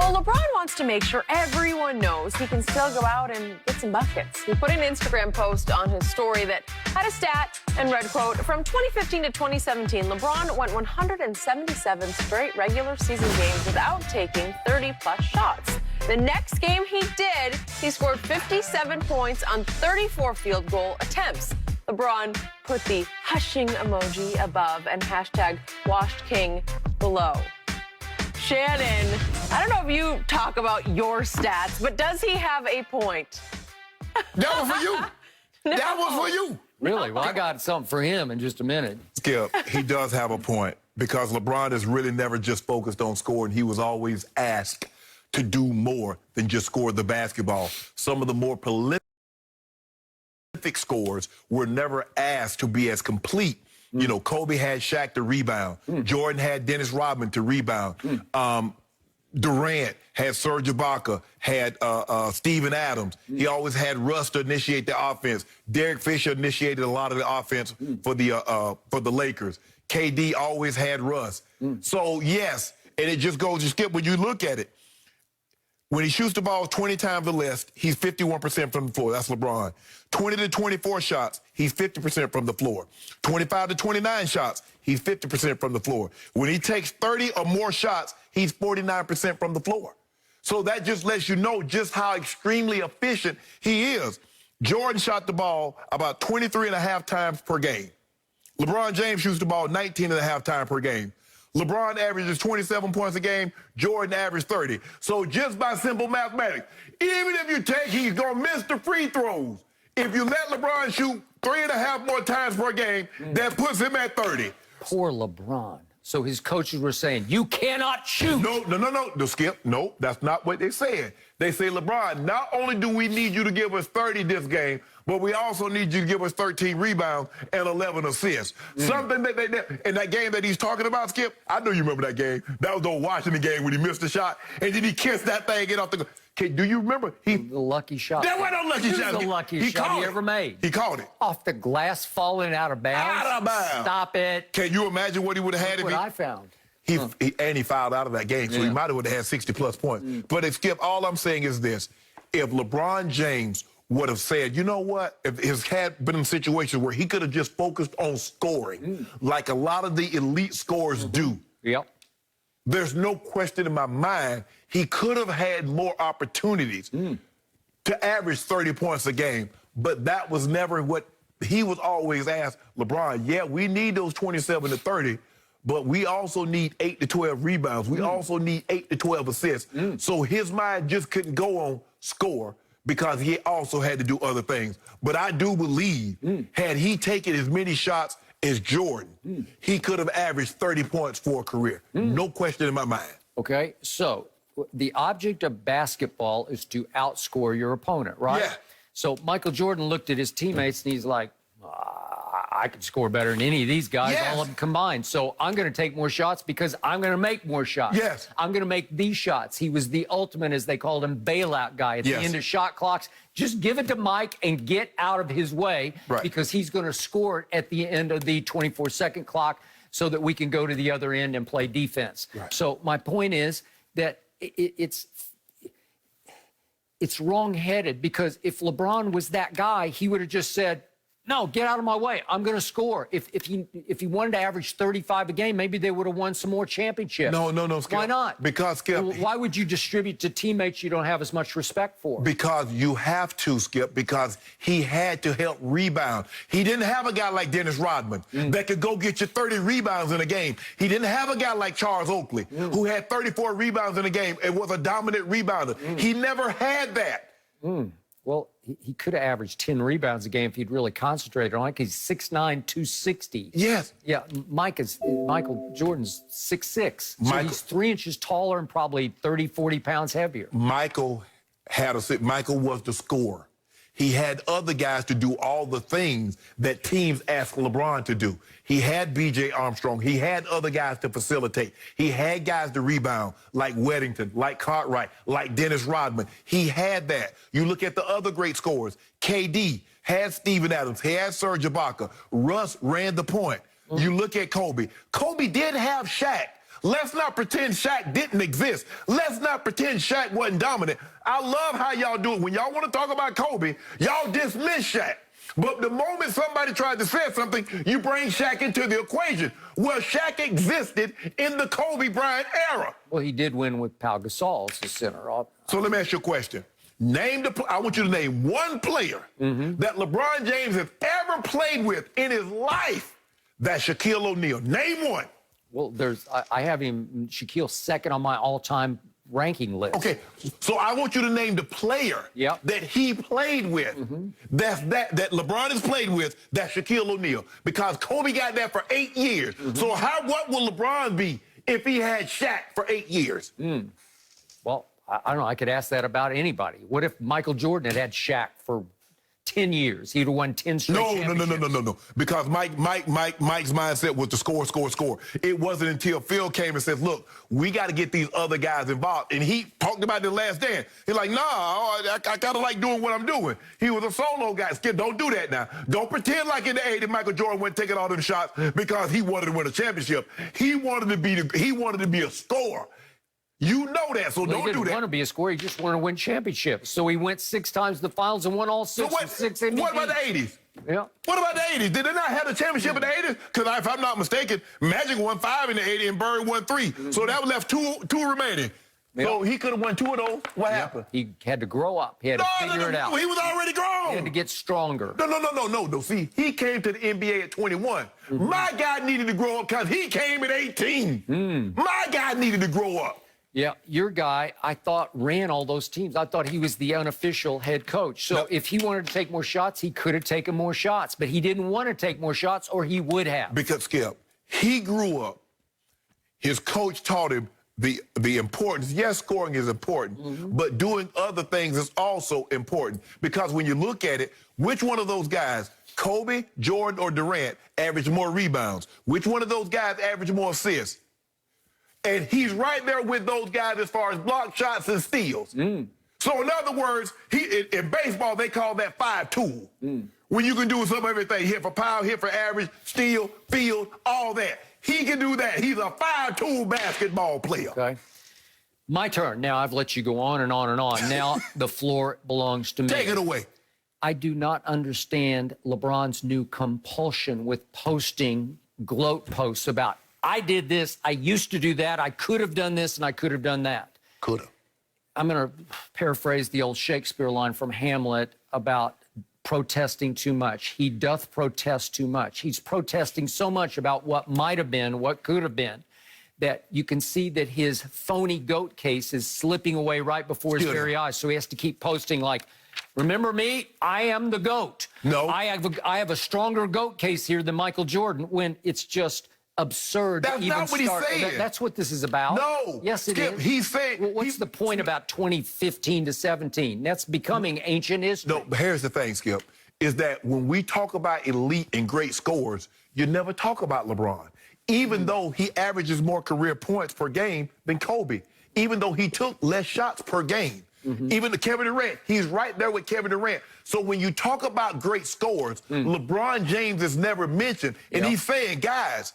Well, LeBron wants to make sure everyone knows he can still go out and get some buckets. He put an Instagram post on his story that had a stat and read, quote, from 2015 to 2017, LeBron went 177 straight regular season games without taking 30-plus shots. The next game he did, he scored 57 points on 34 field goal attempts. LeBron put the hushing emoji above and hashtag washed king below. Shannon, I don't know if you talk about your stats, but does he have a point? That was for you. No. That was for you. Really? Well, I got something for him in just a minute. Skip, he does have a point because LeBron is really never just focused on scoring. He was always asked to do more than just score the basketball. Some of the more prolific scores were never asked to be as complete. You know, Kobe had Shaq to rebound. Jordan had Dennis Rodman to rebound. Durant had Serge Ibaka, had Steven Adams. He always had Russ to initiate the offense. Derek Fisher initiated a lot of the offense for the Lakers. KD always had Russ. So, yes, and it just goes to Skip, when you look at it, when he shoots the ball 20 times or less, he's 51% from the floor. That's LeBron. 20 to 24 shots, he's 50% from the floor. 25 to 29 shots, he's 50% from the floor. When he takes 30 or more shots, he's 49% from the floor. So that just lets you know just how extremely efficient he is. Jordan shot the ball about 23 and a half times per game. LeBron James shoots the ball 19 and a half times per game. LeBron averages 27 points a game. Jordan averaged 30. So just by simple mathematics, even if you take, he's going to miss the free throws. If you let LeBron shoot 3.5 more times per game, that puts him at 30. Poor LeBron. So his coaches were saying, you cannot shoot. No, Skip. No, that's not what they said. They say, LeBron, not only do we need you to give us 30 this game, but we also need you to give us 13 rebounds and 11 assists. Something that in that game that he's talking about, Skip, I know you remember that game. That was the Washington game when he missed the shot, and then he kissed that thing, get off the... Okay, do you remember? The lucky shot. That wasn't a lucky shot. The luckiest shot he ever made. He caught it. Off the glass, falling out of bounds. Out of bounds. Stop it. Can you imagine what he would have had if he... I found. And he fouled out of that game, so he might have had 60-plus points. But if Skip, all I'm saying is this. If LeBron James would have said, you know what, if his had been in situations where he could have just focused on scoring, like a lot of the elite scorers do, there's no question in my mind he could have had more opportunities to average 30 points a game. But that was never what he was always asked. LeBron, yeah, we need those 27 to 30, but we also need 8 to 12 rebounds. We also need 8 to 12 assists. So his mind just couldn't go on score because he also had to do other things. But I do believe had he taken as many shots as Jordan, he could have averaged 30 points for a career. No question in my mind. Okay, so the object of basketball is to outscore your opponent, right? Yeah. So Michael Jordan looked at his teammates and he's like, I could score better than any of these guys, all of them combined. So I'm going to take more shots because I'm going to make more shots. Yes. I'm going to make these shots. He was the ultimate, as they called him, bailout guy at the end of shot clocks. Just give it to Mike and get out of his way because he's going to score it at the end of the 24-second clock so that we can go to the other end and play defense. So my point is that it's wrong-headed because if LeBron was that guy, he would have just said, no, get out of my way. I'm going to score. If he wanted to average 35 a game, maybe they would have won some more championships. No, Skip. Why not? Because, Skip... Well, why would you distribute to teammates you don't have as much respect for? Because you have to, Skip, because he had to help rebound. He didn't have a guy like Dennis Rodman that could go get you 30 rebounds in a game. He didn't have a guy like Charles Oakley who had 34 rebounds in a game and was a dominant rebounder. He never had that. Well, he could have averaged 10 rebounds a game if he'd really concentrated on it. He's 6'9", 260. Yes. Yeah, Michael Jordan's 6'6". So he's 3 inches taller and probably 30, 40 pounds heavier. Michael was the scorer. He had other guys to do all the things that teams ask LeBron to do. He had B.J. Armstrong. He had other guys to facilitate. He had guys to rebound, like Weddington, like Cartwright, like Dennis Rodman. He had that. You look at the other great scorers. KD had Steven Adams. He had Serge Ibaka. Russ ran the point. You look at Kobe. Kobe did have Shaq, Let's not pretend Shaq didn't exist. Let's not pretend Shaq wasn't dominant. I love how y'all do it. When y'all want to talk about Kobe, y'all dismiss Shaq. But the moment somebody tried to say something, you bring Shaq into the equation. Well, Shaq existed in the Kobe Bryant era. Well, he did win with Pau Gasol as the center. So let me ask you a question. I want you to name one player that LeBron James has ever played with in his life. That's Shaquille O'Neal. Name one. Well, I have him, Shaquille, second on my all-time ranking list. Okay, so I want you to name the player that he played with. That LeBron has played with. That's Shaquille O'Neal, because Kobe got that for 8 years. So what will LeBron be if he had Shaq for 8 years? Well, I don't know. I could ask that about anybody. What if Michael Jordan had Shaq for 10 years? He'd have won 10 straight championships. No. Because Mike's mindset was to score. It wasn't until Phil came and said, look, we got to get these other guys involved. And he talked about the last dance. He's like, nah, I kind of like doing what I'm doing. He was a solo guy. Skip, don't do that now. Don't pretend like in the 80s Michael Jordan went taking all them shots because he wanted to win a championship. He wanted to be a scorer. You know that, so don't do that. He didn't want to be a scorer. He just wanted to win championships. So he went 6 times to the finals and won all 6 MVPs. What about the 80s? Yeah. What about the 80s? Did they not have a championship in the 80s? Because if I'm not mistaken, Magic won 5 in the 80s and Bird won 3. So that left two remaining. So he could have won 2 of those. What happened? He had to grow up. He had to figure it out. He was already grown. He had to get stronger. No. See, he came to the NBA at 21. My guy needed to grow up because he came at 18. My guy needed to grow up. Yeah, your guy, I thought, ran all those teams. I thought he was the unofficial head coach. So if he wanted to take more shots, he could have taken more shots. But he didn't want to take more shots, or he would have. Because, Skip, he grew up. His coach taught him the importance. Yes, scoring is important, but doing other things is also important. Because when you look at it, which one of those guys, Kobe, Jordan, or Durant, averaged more rebounds? Which one of those guys averaged more assists? And he's right there with those guys as far as block shots and steals. So in other words, in baseball, they call that 5-tool. When you can do some of everything, hit for power, hit for average, steal, field, all that. He can do that. He's a 5-tool basketball player. Okay. My turn. Now, I've let you go on and on and on. Now, the floor belongs to me. Take it away. I do not understand LeBron's new compulsion with posting gloat posts about, I did this, I used to do that, I could have done this, and I could have done that. Could have. I'm going to paraphrase the old Shakespeare line from Hamlet about protesting too much. He doth protest too much. He's protesting so much about what might have been, what could have been, that you can see that his phony GOAT case is slipping away right before his very eyes. So he has to keep posting like, remember me? I am the GOAT. No. I have a stronger GOAT case here than Michael Jordan, when it's just absurd. That's not what he's saying. That's what this is about. No. Yes, it is. He's saying... Well, what's the point about 2015 to 17? That's becoming ancient history. No, but here's the thing, Skip, is that when we talk about elite and great scores, you never talk about LeBron. Even though he averages more career points per game than Kobe. Even though he took less shots per game. Even the Kevin Durant, he's right there with Kevin Durant. So when you talk about great scores, LeBron James is never mentioned. And he's saying, guys,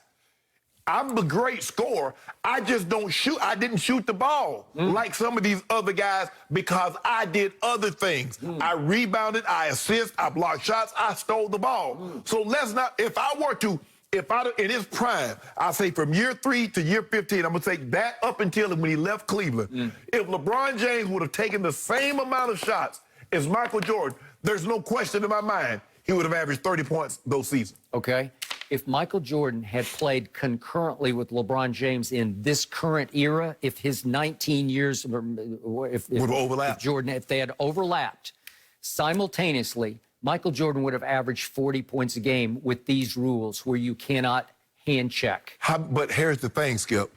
I'm a great scorer. I just don't shoot. I didn't shoot the ball like some of these other guys because I did other things. I rebounded, I assist, I blocked shots, I stole the ball. So let's not, in his prime, I say from year 3 to year 15, I'm going to take that up until when he left Cleveland. If LeBron James would have taken the same amount of shots as Michael Jordan, there's no question in my mind he would have averaged 30 points those seasons. Okay. If Michael Jordan had played concurrently with LeBron James in this current era, if his 19 years, if they had overlapped simultaneously, Michael Jordan would have averaged 40 points a game with these rules where you cannot hand check. But here's the thing, Skip.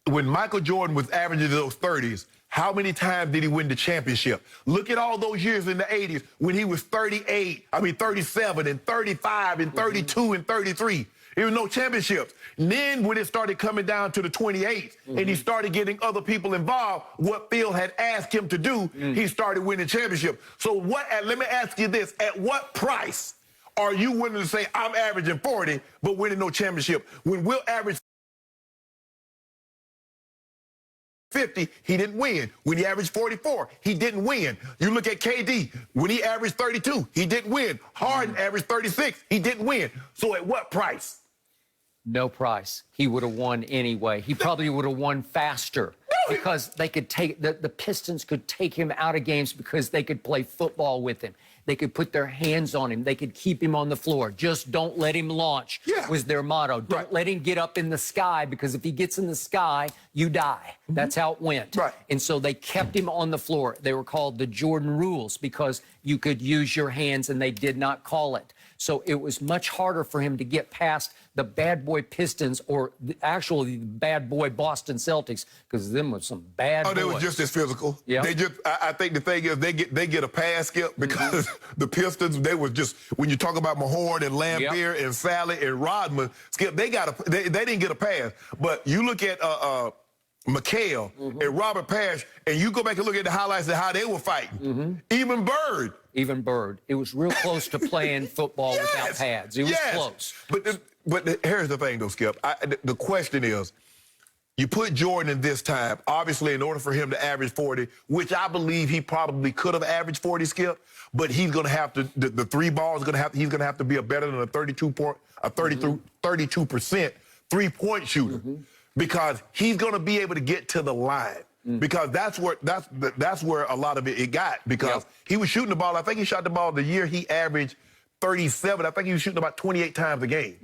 When Michael Jordan was averaging those 30s, how many times did he win the championship? Look at all those years in the 80s when he was 37 and 35 and 32 and 33. There was no championships. And then when it started coming down to the 28th and he started getting other people involved, what Phil had asked him to do, he started winning championships. So let me ask you this, at what price are you willing to say I'm averaging 40 but winning no championship when we'll average 50, he didn't win. When he averaged 44, he didn't win. You look at KD, when he averaged 32, he didn't win. Harden averaged 36, he didn't win. So at what price? No price. He would have won anyway. He probably would have won faster because they could take the Pistons could take him out of games because they could play football with him. They could put their hands on him. They could keep him on the floor. Just don't let him launch was their motto. Don't let him get up in the sky, because if he gets in the sky, you die. That's how it went. And so they kept him on the floor. They were called the Jordan rules because you could use your hands and they did not call it. So it was much harder for him to get past the bad boy Pistons or actually the bad boy Boston Celtics, because them was some bad boys. They were just as physical. They just, I think the thing is they get a pass, Skip, because the Pistons, they were just, when you talk about Mahorn and Lampier and Sally and Rodman, Skip, they didn't get a pass. But you look at McHale and Robert Parrish, and you go back and look at the highlights of how they were fighting. Even Bird. Even Bird. It was real close to playing football without pads. It was close. But here's the thing, though, Skip. The question is, you put Jordan in this time, obviously, in order for him to average 40, which I believe he probably could have averaged 40, Skip, but he's going to have to, the three balls, he's going to have to be better than a 32% three-point shooter, because he's going to be able to get to the line. Because that's where a lot of it got, because he was shooting the ball. I think he shot the ball the year he averaged 37. I think he was shooting about 28 times a game.